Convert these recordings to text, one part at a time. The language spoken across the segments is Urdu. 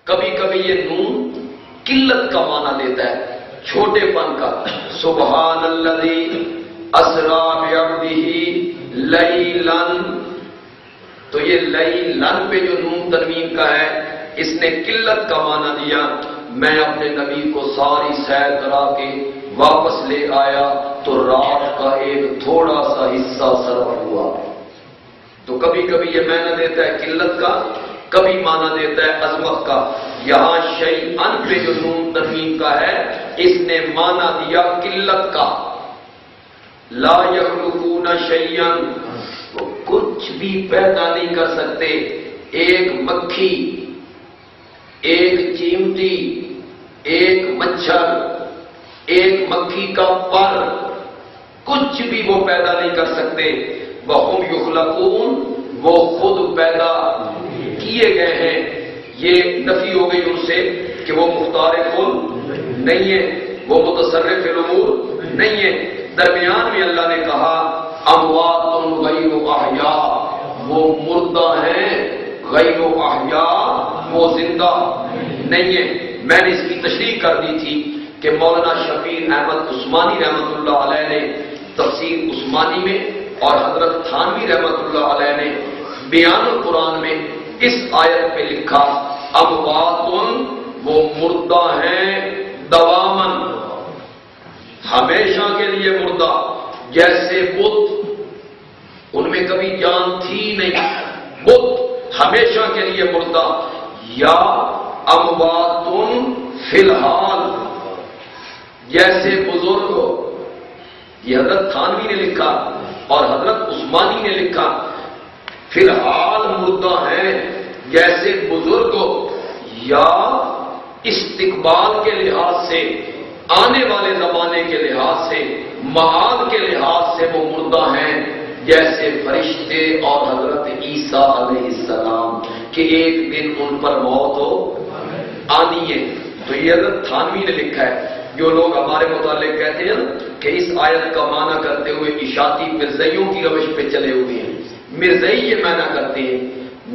کبھی کبھی یہ نون قلت کا معنی دیتا ہے، چھوٹے پن کا. سبحان الذی اسری بعبدہ لیلاً، تو یہ لیلاً پہ جو نون تنوین کا ہے اس نے قلت کا معنی دیا. میں اپنے نبی کو ساری سیر کرا کے واپس لے آیا تو رات کا ایک تھوڑا سا حصہ صرف ہوا. تو کبھی کبھی یہ معنی دیتا ہے قلت کا، کبھی معنی دیتا ہے عظمت کا. یہاں شیئن پہ جو نون تنوین کا ہے اس نے معنی دیا قلت کا. لا یخلقون شیئا، وہ کچھ بھی پیدا نہیں کر سکتے. ایک مکھی، ایک چیمٹی، ایک مچھر، ایک مکھی کا پر، کچھ بھی وہ پیدا نہیں کر سکتے. وَهُمْ يُخْلَقُونَ، وہ خود پیدا کیے گئے ہیں. یہ نفی ہو گئی ان سے کہ وہ مختار کل نہیں ہے، وہ متصرف الامور نہیں ہے. درمیان میں اللہ نے کہا اموات غیر احیاء، وہ مردہ ہیں، غیر احیاء وہ زندہ نہیں ہے. میں نے اس کی تشریح کر دی تھی کہ مولانا شفیع احمد عثمانی رحمۃ اللہ علیہ نے تفسیر عثمانی میں اور حضرت تھانوی رحمۃ اللہ علیہ نے بیان القرآن میں اس آیت پہ لکھا اموات، وہ مردہ ہیں، دوامن، ہمیشہ کے لیے مردہ. جیسے بت، ان میں کبھی جان تھی نہیں، بت ہمیشہ کے لیے مردہ. یا اموات فی الحال، جیسے بزرگ، یہ حضرت تھانوی نے لکھا اور حضرت عثمانی نے لکھا فی الحال مردہ ہیں جیسے بزرگ، یا استقبال کے لحاظ سے، آنے والے زمانے کے لحاظ سے، معاد کے لحاظ سے وہ مردہ ہیں جیسے فرشتے اور حضرت عیسیٰ علیہ السلام کہ ایک دن ان پر موت ہو آنی ہے. تو یہ حضرت تھانوی نے لکھا ہے. جو لوگ ہمارے متعلق کہتے ہیں کہ اس آیت کا معنی کرتے ہوئے اشاعتی مرزائیوں کی روش پہ چلے ہوئے ہیں، مرزائی یہ معنی کرتے ہیں،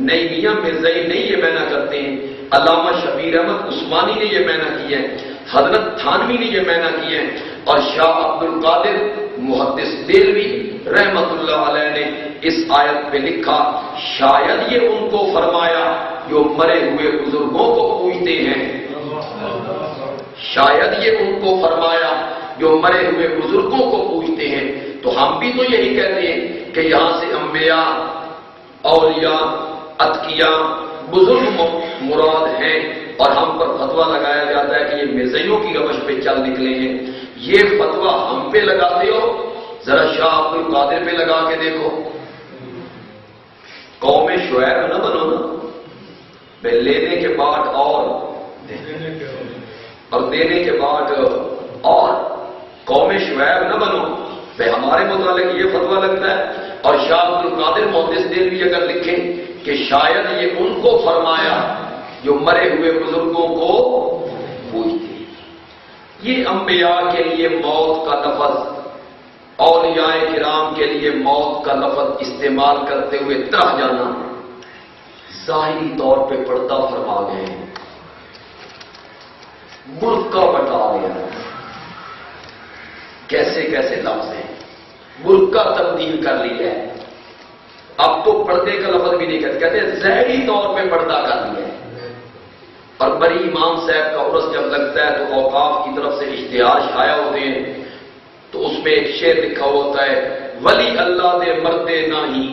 نہیں میاں مرزائی نہیں یہ معنی کرتے ہیں. علامہ شبیر احمد عثمانی نے یہ معنی کیا ہے، حضرت تھانوی نے یہ معنی کیا ہے، اور شاہ عبد القادر محدث دہلوی رحمت اللہ علیہ نے اس آیت پہ لکھا شاید یہ ان کو فرمایا جو مرے ہوئے بزرگوں کو پوجتے ہیں. شاید یہ ان کو فرمایا جو مرے ہوئے بزرگوں کو پوجتے ہیں. تو ہم بھی تو یہی کہتے ہیں کہ یہاں سے انبیاء، اولیاء، اتقیاء، بزرگ مراد ہیں، اور ہم پر فتویٰ لگایا جاتا ہے کہ یہ مرزائیوں کی روش پہ چل نکلے ہیں. یہ فتویٰ ہم پہ لگاتے ہو، ذرا شاہ عبد القادر پہ لگا کے دیکھو. قوم شعیب نہ بنو نا، بے لینے کے بعد اور دینے کے بعد اور. قوم شعیب نہ بنو، بے ہمارے متعلق یہ فتویٰ لگتا ہے. اور شاہ عبد القادر محدث دہلوی اگر لکھیں کہ شاید یہ ان کو فرمایا جو مرے ہوئے بزرگوں کو پوجتے ہیں. یہ انبیاء کے لیے موت کا لفظ، اولیاء کرام کے لیے موت کا لفظ استعمال کرتے ہوئے طرح جانا ظاہری طور پہ پردہ فرما گئے ہیں، برقع بٹا گیا. کیسے کیسے لفظ ہیں، برقع تبدیل کر لیا ہے. اب تو پردے کا لفظ بھی نہیں کہتے ظاہری طور پہ پردہ کر لیا ہے. اور بڑی امام صاحب کا عرس جب لگتا ہے تو اوقاف کی طرف سے اشتہار شائع ہوتے ہیں، تو اس میں ایک شعر لکھا ہوتا ہے ولی اللہ دے مردے ناہی،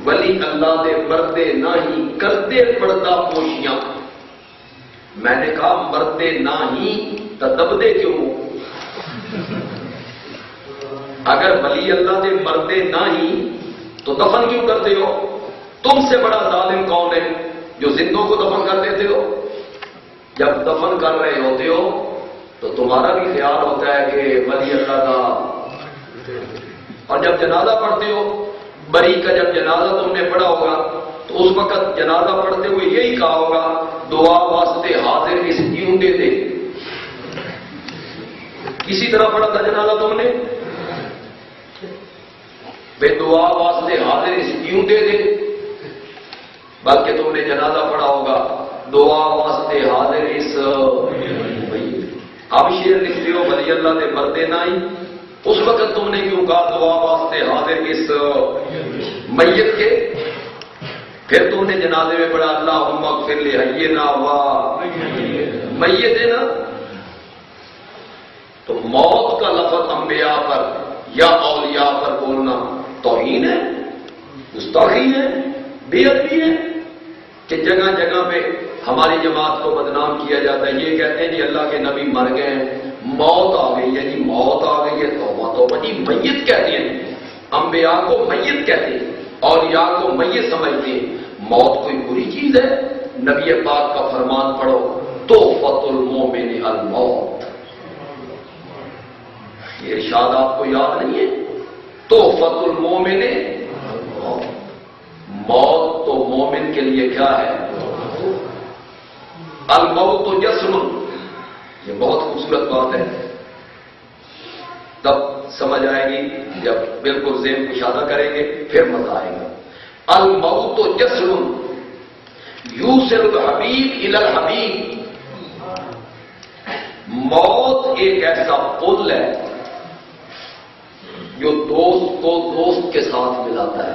ولی اللہ دے مردے ناہی کردے پردہ پوشیاں. میں نے کہا مردے ناہی تو دبدے کیوں؟ اگر ولی اللہ دے مردے ناہی تو دفن کیوں کرتے ہو؟ تم سے بڑا ظالم کون ہے جو زندوں کو دفن کر دیتے ہو؟ جب دفن کر رہے ہوتے ہو تو تمہارا بھی خیال ہوتا ہے کہ ولی اللہ کا. اور جب جنازہ پڑھتے ہو بری کا، جب جنازہ تم نے پڑھا ہوگا تو اس وقت جنازہ پڑھتے ہوئے یہی کہا ہوگا دعا واسطے حاضر اس کیوں دے دے. کسی طرح پڑھا تھا جنازہ تم نے؟ بے دعا واسطے حاضر اس کیوں دے دے. بلکہ تم نے جنازہ پڑھا ہوگا واسطے حاضر اس اب شیر لکھتے ہو ولی اللہ دے مردے نائی، اس وقت تم نے کیوں کہا دعا واسطے حاضر اس میت کے؟ پھر تم نے جنازے میں پڑھا اللہم اغفر لحینا و میتنا۔ تو موت کا لفظ انبیاء پر یا اولیاء پر بولنا توہین ہے، گستاخی ہے، بے ادبی ہے کہ جگہ جگہ پہ ہماری جماعت کو بدنام کیا جاتا ہے۔ یہ کہتے ہیں جی اللہ کے نبی مر گئے ہیں، موت آ گئی ہے جی، موت آ گئی ہے، توبہ توبہ جی میت کہتے ہیں، انبیاء کو میت کہتے ہیں، اولیاء کو میت سمجھتے ہیں۔ موت کوئی بری چیز ہے؟ نبی پاک کا فرمان پڑھو تحفۃ المومن الموت، یہ ارشاد آپ کو یاد نہیں ہے؟ تحفۃ المومن الموت، موت تو مومن کے لیے کیا ہے؟ الموت تو جسم، یہ بہت خوبصورت بات ہے، تب سمجھ آئے گی جب بالکل ذہن کشادہ کریں گے پھر مزہ آئے گا۔ الموت تو جسم یوصل الحبیب الی الحبیب، موت ایک ایسا پل ہے جو دوست کو دوست کے ساتھ ملاتا ہے۔